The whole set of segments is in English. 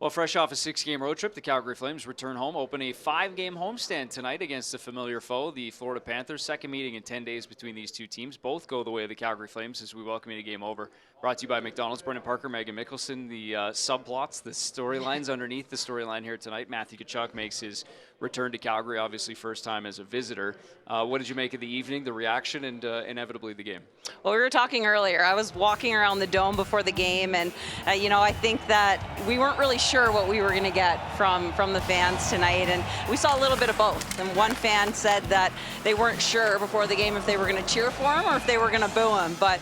Well, fresh off a 6-game road trip, the Calgary Flames return home, open a 5-game homestand tonight against a familiar foe, the Florida Panthers. Second meeting in 10 days between these two teams. Both go the way of the Calgary Flames as we welcome you to Game Over. Brought to you by McDonald's. Parker and Meaghan Mikkelson. The subplots, the storylines underneath the storyline here tonight. Matthew Tkachuk makes his return to Calgary, obviously first time as a visitor. What did you make of the evening, the reaction, and inevitably the game? Well, we were talking earlier. I was walking around the dome before the game, and I think that we weren't really sure what we were going to get from the fans tonight, and we saw a little bit of both. And one fan said that they weren't sure before the game if they were going to cheer for him or if they were going to boo him. But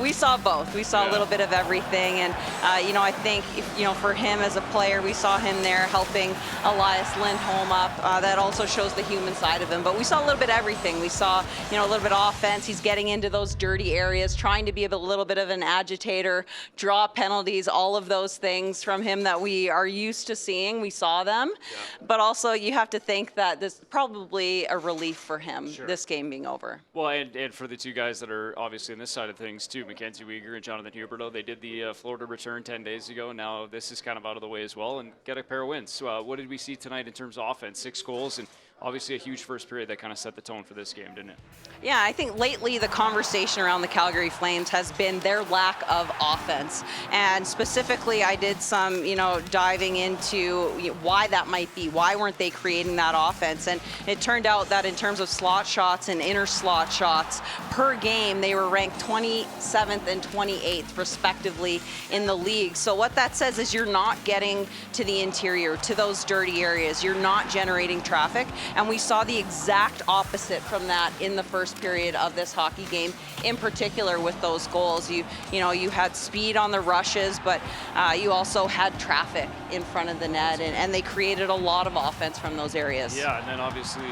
we saw both. We saw a little bit of everything, and I think for him as a player, we saw him there helping Elias Lindholm up. That also shows the human side of him. But we saw a little bit of everything. We saw a little bit of offense. He's getting into those dirty areas, trying to be a little bit of an agitator, draw penalties, all of those things from him that we are used to seeing. We saw them. Yeah. But also you have to think that this is probably a relief for him, this game being over. Well, and for the two guys that are obviously on this side of things too, Mackenzie Weegar and Jonathan Huberdeau, they did the Florida return 10 days ago. Now this is kind of out of the way as well and get a pair of wins. So what did we see tonight in terms of offense? 6 goals and obviously a huge first period that kind of set the tone for this game, didn't it? Yeah, I think lately the conversation around the Calgary Flames has been their lack of offense. And specifically, I did some, diving into why that might be. Why weren't they creating that offense? And it turned out that in terms of slot shots and inner slot shots per game, they were ranked 27th and 28th respectively in the league. So what that says is you're not getting to the interior, to those dirty areas. You're not generating traffic. And we saw the exact opposite from that in the first period of this hockey game, in particular with those goals. You had speed on the rushes, but you also had traffic in front of the net, and they created a lot of offense from those areas. Yeah, and then obviously,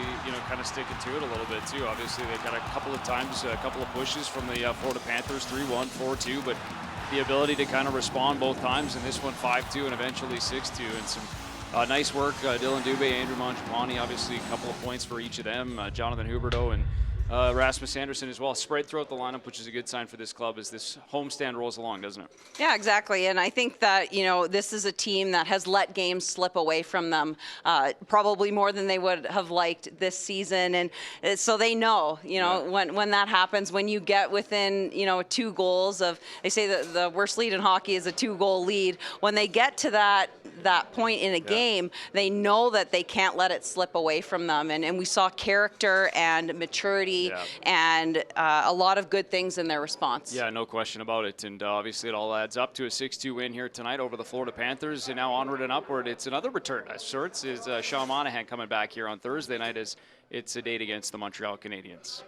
kind of sticking to it a little bit too. Obviously, they got a couple of times, a couple of pushes from the Florida Panthers, 3-1, 4-2, but the ability to kind of respond both times, and this one 5-2 and eventually 6-2, and some nice work, Dylan Dubé, Andrew Mangiapane, obviously a couple of points for each of them, Jonathan Huberdeau and Rasmus Anderson as well, spread throughout the lineup, which is a good sign for this club as this homestand rolls along, doesn't it? Yeah, exactly. And I think that, this is a team that has let games slip away from them probably more than they would have liked this season. And so they know, when that happens, when you get within, 2 goals of, they say that the worst lead in hockey is a 2-goal lead. When they get to that point in a game, they know that they can't let it slip away from them. And we saw character and maturity and a lot of good things in their response. Yeah, no question about it. And obviously it all adds up to a 6-2 win here tonight over the Florida Panthers. And now onward and upward, it's another return of sorts. Is Sean Monahan coming back here on Thursday night as it's a date against the Montreal Canadiens.